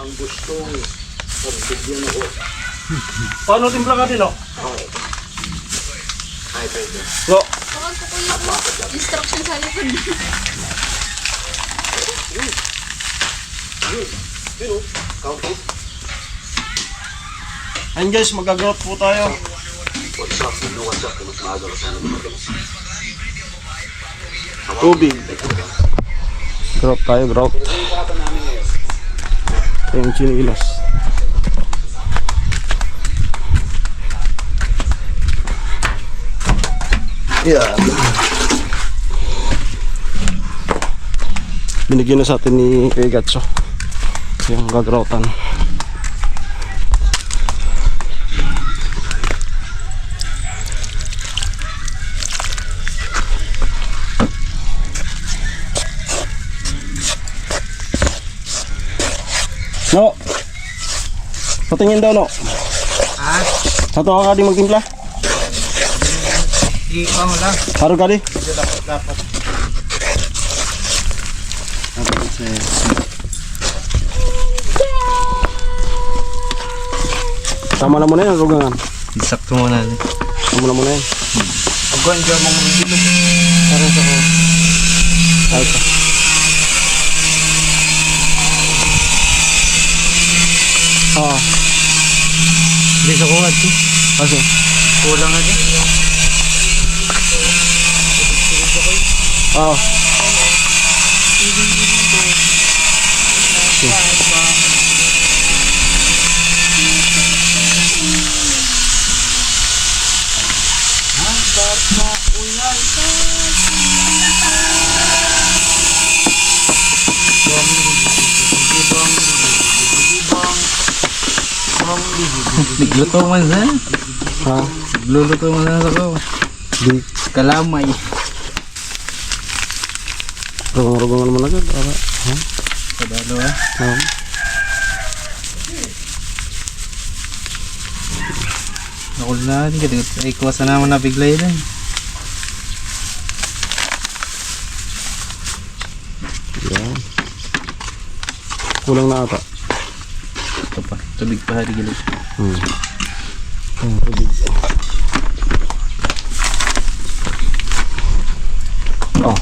ang gustong pagbigyan ako. Paano timpla ka din, no? Okay. Ay, pwede. No. Baka po yung instruction sa likod. Yun. Yun, oh. Count it. Ayun guys, mag-growth po tayo. What's up? What's up? Mas maaga ka sana magalas. Tubig. Growth tayo, growth. Yung chinilas. Yeah. Binigyan na sa atin ni Kuya Gatso yung gagrowtan. No. Patingin daw, no. Ah, Satu ka di magtimpla. ikaw lang. Haro ka di. Dapat. Tama na muna yan, rugangan. Sakto mo na. Tama na muna yan. Agwan ka mong bilog. Parang sa ko. Ay pa. Ah, Hindi sa kuhat to. kasi. Kulang na din. Ah. Nagluto man sa. Ha? Nagluluto man sa ko. Di. Kalamay. Rugang-rugangan naman agad. Ara. Ha? Padalo ah. Ha? Nakul na din. Ay kuwasa naman na biglay din. Yan. Kulang na ata. Ito pa. Tubig pa hari gilid. Tubig. Oh.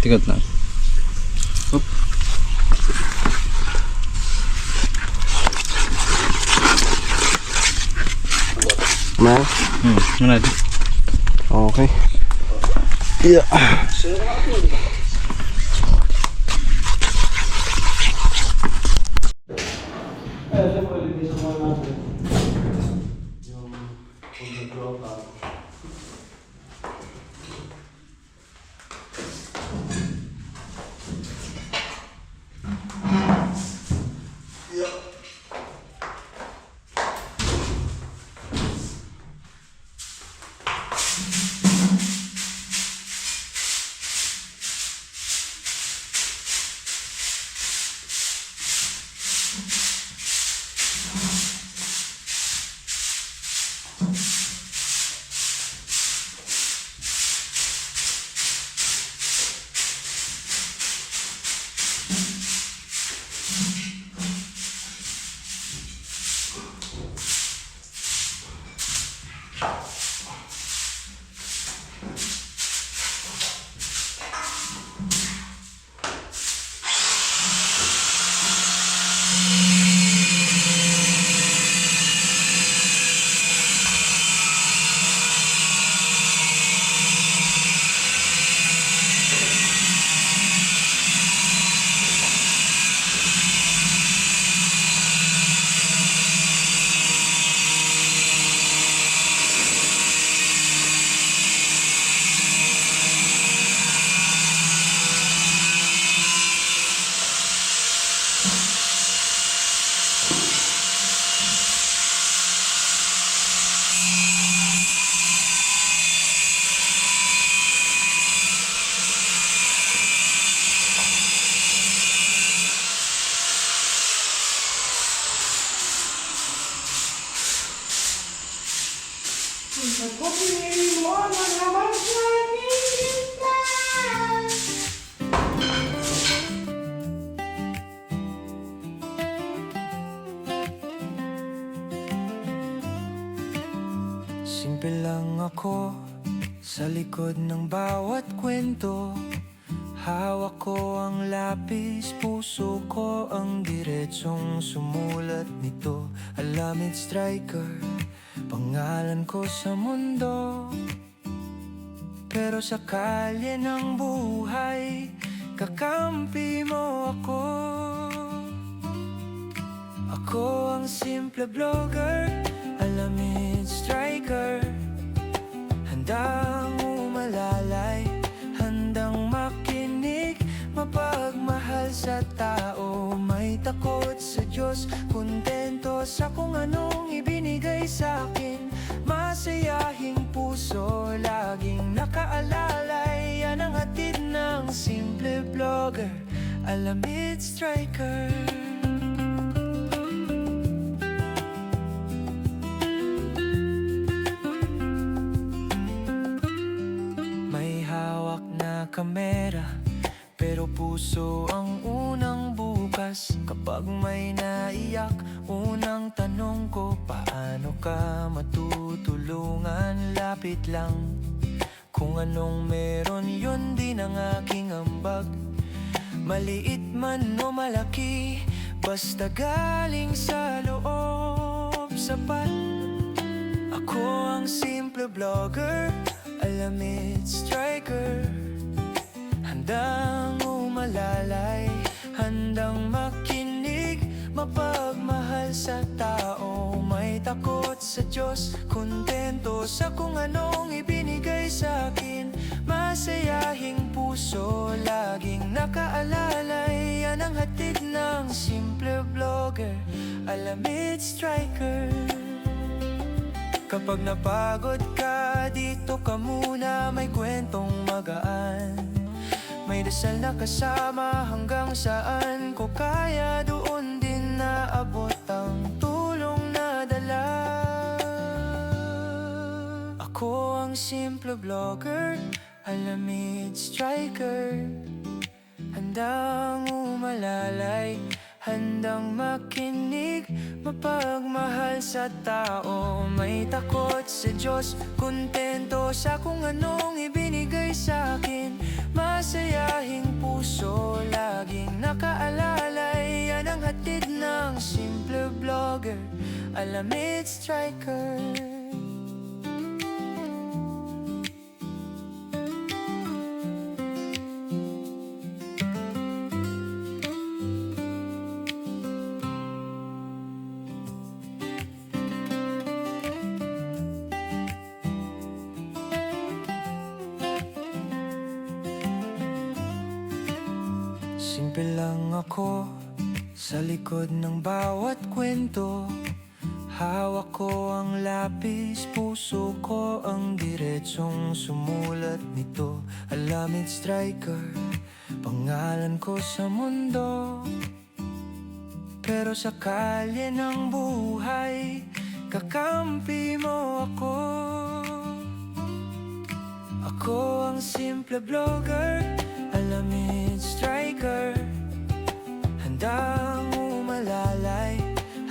Tigot na. Oop. May? Mana di? Okay. Iya. ako sa likod ng bawat kwento. Hawak ko ang lapis, puso ko ang diretsong sumulat nito. Alamid striker, pangalan ko sa mundo. Pero sa kalye ng buhay, kakampi mo ako. Ako ang simple vlogger, alamid striker. Handang umalalay, handang makinig, mapagmahal sa tao. May takot sa Diyos, kontento sa kung anong ibinigay sa akin. Masayahing puso, laging nakaalalay. Yan ang hatid ng simple vlogger, alamid striker. May hawak na kamera, pero puso ang unang bukas. Kapag may naiyak, unang tanong ko, paano ka matutulungan? Lapit lang, kung anong meron yun din ang aking ambag. Maliit man o malaki, basta galing sa loob, sapat. Ako ang simple vlogger, alamid striker. Handang umalalay, handang makinig, mapagmahal sa tao. May takot sa Diyos, kontento sa kung anong ibinigay sa akin. Masayahing puso, laging nakaalalay. Yan ang hatid ng simple vlogger, alamid striker. Kapag napagod ka, dito ka muna, may kwentong magaan. May dasal na kasama hanggang saan ko kaya, doon din naabot ang tulong na dala. Ako ang simple vlogger, alamid striker. Handang umalalay, handang makinig, mapagmahal sa tao. May takot sa Diyos, kontento sa kung anong ibinigay sa akin. Masayahing puso, laging nakaalalay. Yan ang hatid ng simple vlogger, alamid striker. Simple lang ako sa likod ng bawat kwento. Hawak ko ang lapis, puso ko ang diretsong sumulat nito. Alamid striker, pangalan ko sa mundo. Pero sa kalye ng buhay, kakampi mo ako. Ako ang simple vlogger, alamid striker. Handang umalalay,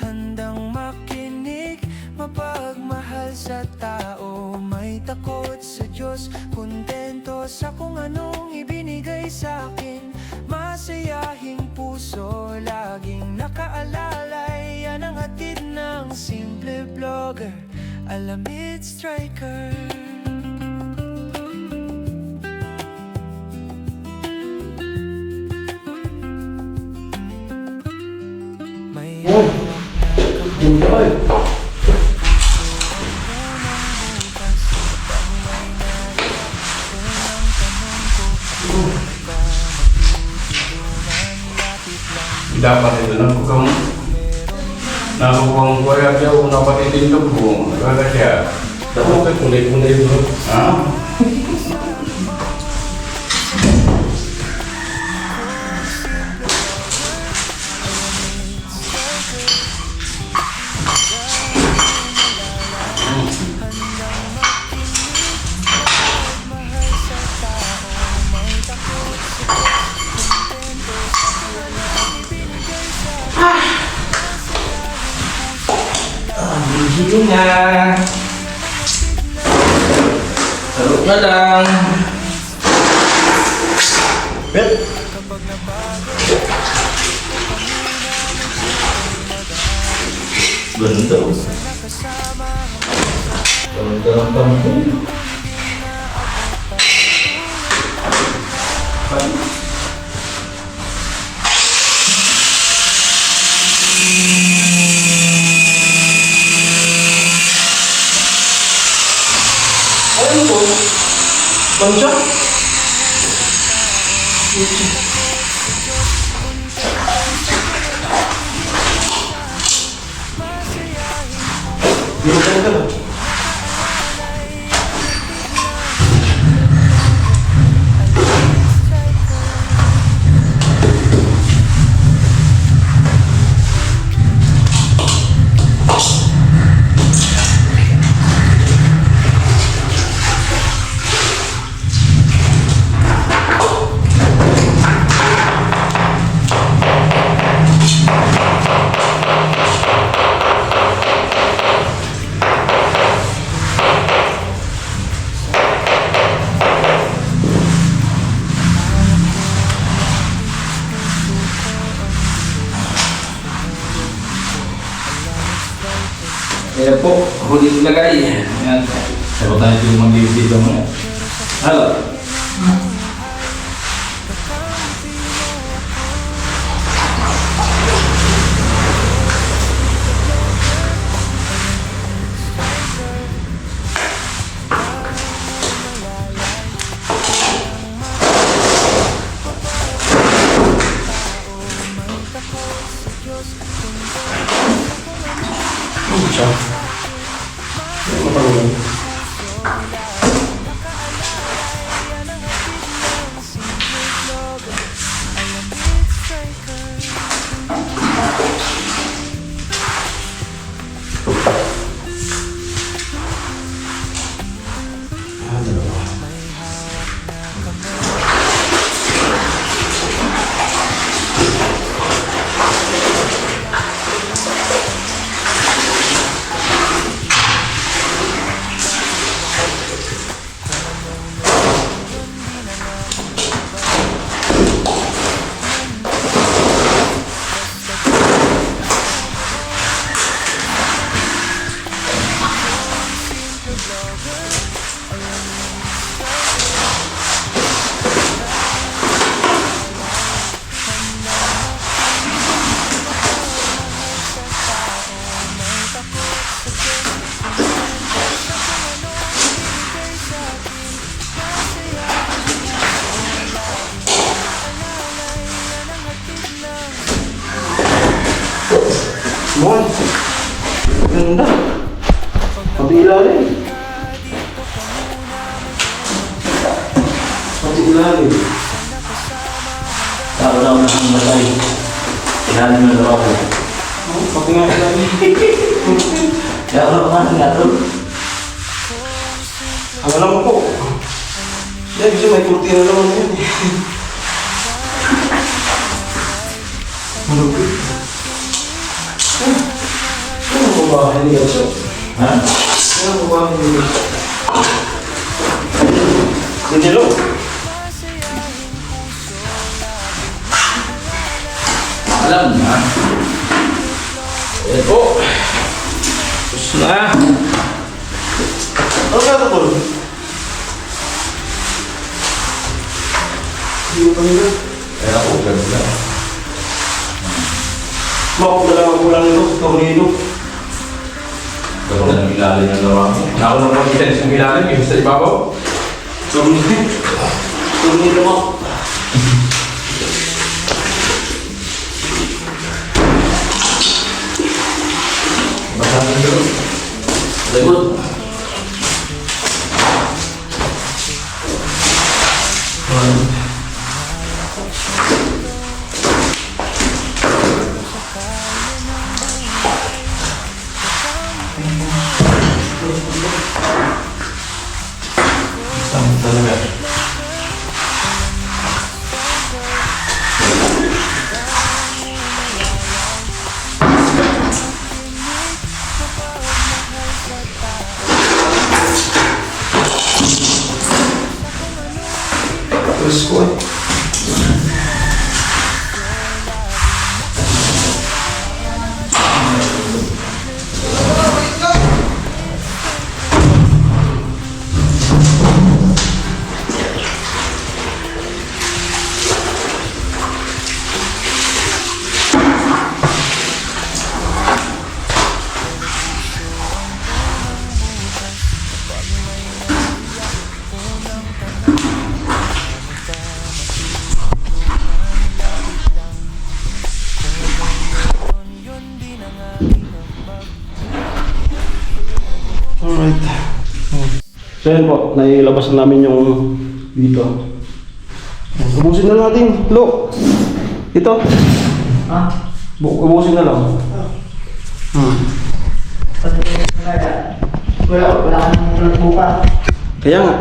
handang makinig, mapagmahal sa tao. May takot sa Diyos, kontento sa kung anong ibinigay sa akin. Masayahing puso, laging nakaalalay. Yan ang hatid ng simple vlogger, alamid striker. Dapat itu nakukang kuya jauh dapat itu bu, ada siapa? Dapat kulit bu, ah? Hidungnya nga lang. Ganda. Ganda ng tampo. Ano to? Bansa? Dito ka na. Ayan po, huli ilagay. Ayan. Sagot tayo yung mag-ibig mo. Halo. Mon. Ganda. Pati ilalim. Pati ilalim. Tao na ang matay. Kailangan mo na ako. Pati nga ilalim. Kaya ako nga ito. Ang alam ko. Yan, kasi may kurtina naman yan. Malupit. Ano ang babae niya siya? Ha? Ano ang babae niya siya? Hindi lo. Alam na. Ito. Tapos na. Ano kaya ito, Tol? Hindi ko kanina. Kaya ako, ganda. Bakit na lang ang kulang nito? Tornado. Ganda ng ilalim ng lawa mo. Ako na mag-sense yung ilalim, yung sa ibabaw. Tornado. Tornado mo. Basta ng gano'n. Lagot. Talaga. presko eh. Alright. So yan po, nailabas na namin yung dito. Ubusin na natin, Lo. Ito. Ubusin na lang. Wala kang buka. Kaya nga.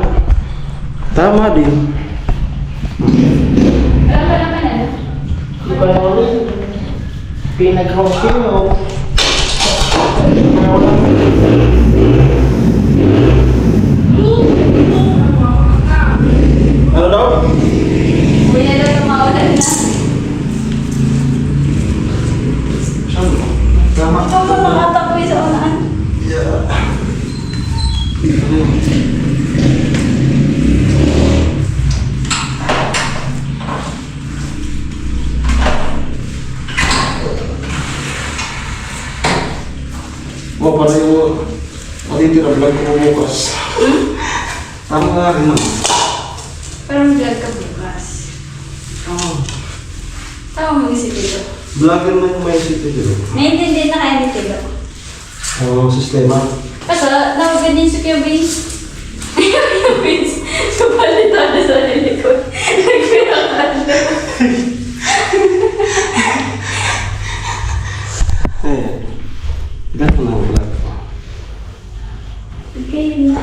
Tama din. Alam ka naman ano? Iba na ulit. Pinag-hosting o. Ano daw? Uwi na daw yung maulan na. Ikaw ba makatapoy sa unahan? Mo para yung matitira vlog ko bukas. Tama nga rin naman. Parang vlog ka bukas. Tama mo isip ito. Vlogger man yung may isip dito. Naiintindihan na kaya ni Tilo. Ang sistema. Kaso, nawagan din si Kuya Vince. Kuya Vince, supalitan na sa lilikod. Nagpinakala. Eh, ganito na ang vlog ko. Okay, yun na.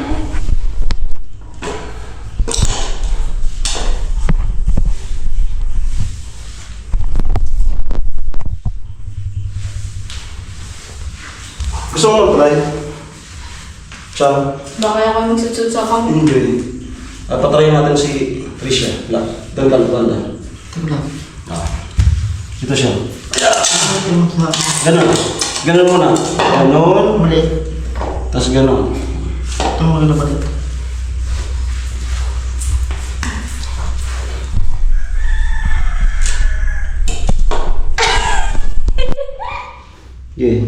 Gusto mo mag-try? Siya, Baka ako magsutsut sa kamo. enjoy. Patry natin si Trisha. Doon ka banda. Ito siya. Ganon. Ganon muna. Ganon. Mali. Tapos ganon. Ito mo na ba dito? Okay.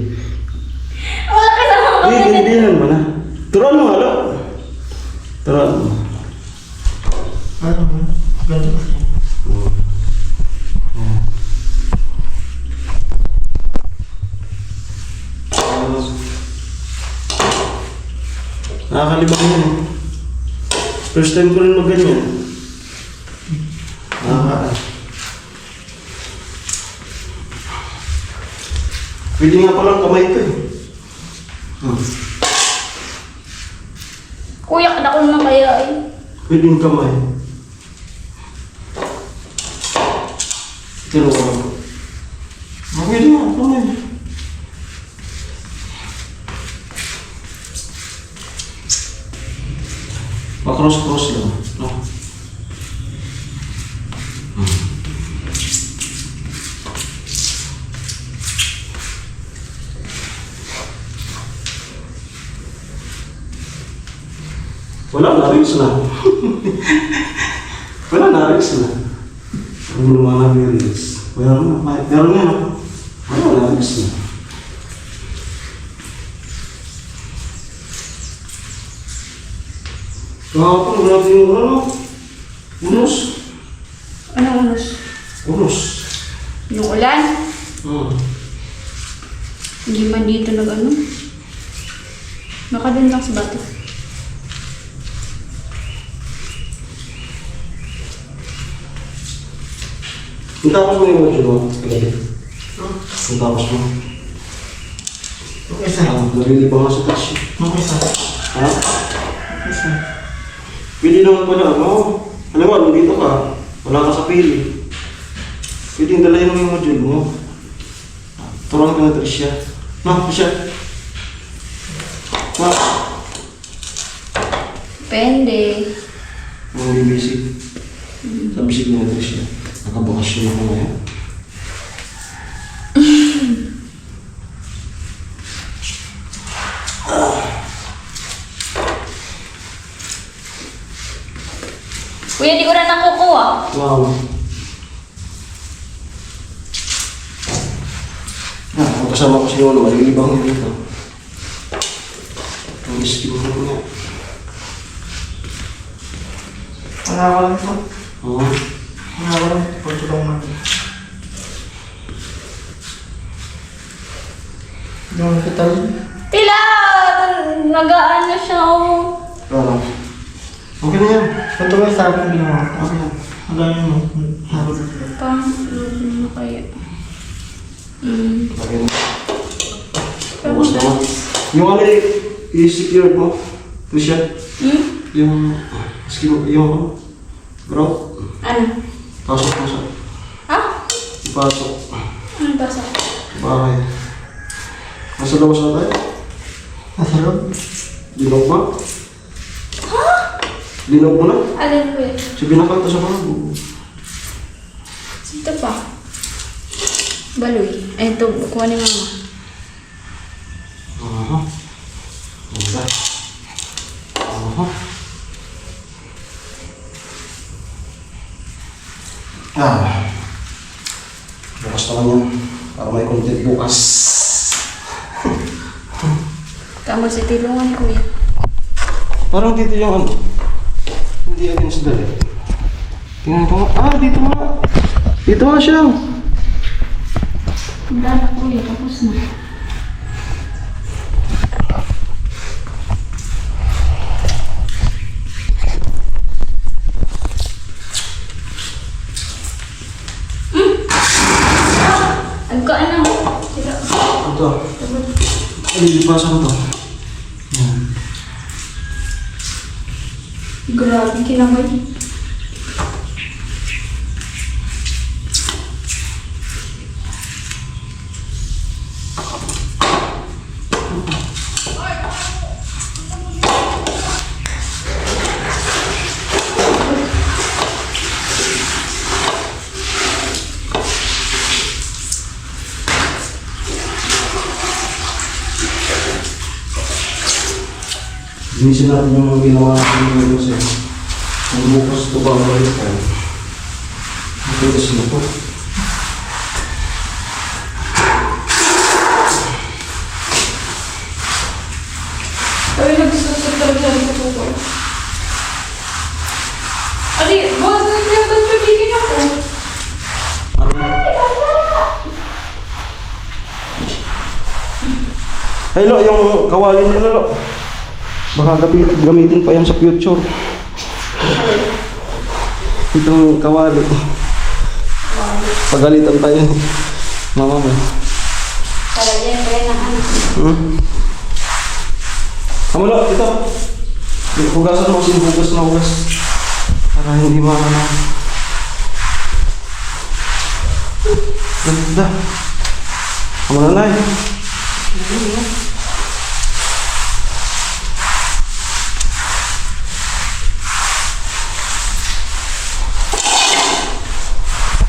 Wala ka naman ako. Hindi, ganyan mo na. Turuan mo, alo. Turuan mo. Ano ba? Ganito kasi. Nakakalibang yan eh. First time ko rin mag-ganyan. Pwede nga palang kamay ito eh. Kuya, kadakol na kaya eh. Pwede yung kamay. Pero pwede nga kamay. Pa-cross-cross lang. No? Wala na, rinse na. Wala na, rinse na. Ano naman na rinse? Meron na, meron na, no? Wala na, rinse na. Kahapon, grabe yung ano? Unos? Anong unos? Unos. Yung ulan? Hindi man dito nag-ano. Nakadun lang sa bato. Ang tapos mo yung module mo? Ang tapos mo? Okay, sir. Nalilibang nga sa touch. Okay, sir. Ha? Okay, sir. Pwede naman pala, no? Alam mo, nandito ka, wala ka sa pili. Pwede yung dalayin mo yung module mo. Turuan ka na Trisha. No, Trisha. No. Depende. Mga BBC. Sabi sige na Tricia. Nakabakasyon ako ngayon. Kuya, di ko na nakukuha. Wow. Kung kasama ko si Lolo, malilibang yun dito. Ang iskin mo niya. Wala ka lang ito. Oo. Wala ka lang ito. Pagtulong natin. Yung hospital. Tila! Nag-ano siya, oh. Ano? Okay na yan. Ito ba yung sabi kong ginawa ko? Okay na. Ang dami mo. Harap na sila. Pang, ano kaya? Okay na. Tapos naman. Yung ano i-secure mo? Tricia? Yung skin, yung bro? Ano? Pasok. Ha? Ipasok. Ano ba sa? Bahay. Nasa labas na tayo? Nasa loob. Dinog ba? Dinog mo na? Alin, kuya? Si binakal to sa mga. Ito pa. Baloy. Ay, ito. Kuha ni mama. Aha. Wala. Aha. Bukas naman yan. Para may content bukas. Kamu sa tilungan, kuya. Parang dito yung ano. Hindi against the left. Tingnan ko nga. Dito nga. Dito nga siya. Wala na, kuya. Tapos na. Ang kaan na. Sila. Ito. Lilipasan ko to. Yan. Grabe, kinamay. Linisin natin yung ginawa natin yung kasi ang bukas ito ba balik tayo. Matigas na po. Ay, nagsusot talaga sa kuko. Ali, bakit nandiyan ito pagiging ako? Hello, yung kawali nila lo. Baka gamitin pa yan sa future. Itong kawali. Pagalitan tayo. Mama mo. Talagyan ko yan ng ano. Kamalo, ito. Hugasan mo, sinuhugas na hugas. Para hindi makana. Ganda. Kamalo na eh.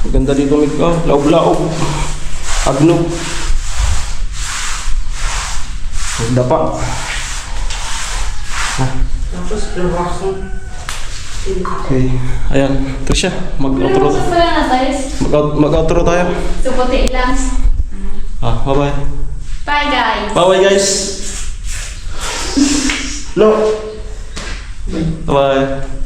Ganda dito, Mika. Laog-laog. Agnog. Dapa. Tapos, relax mo. Okay. Ayan. Tricia, mag-outro. Pinapasok pala na tayo. Mag-outro tayo. So, puti lang. Bye-bye. Bye, guys. Bye-bye, guys. No. Bye-bye.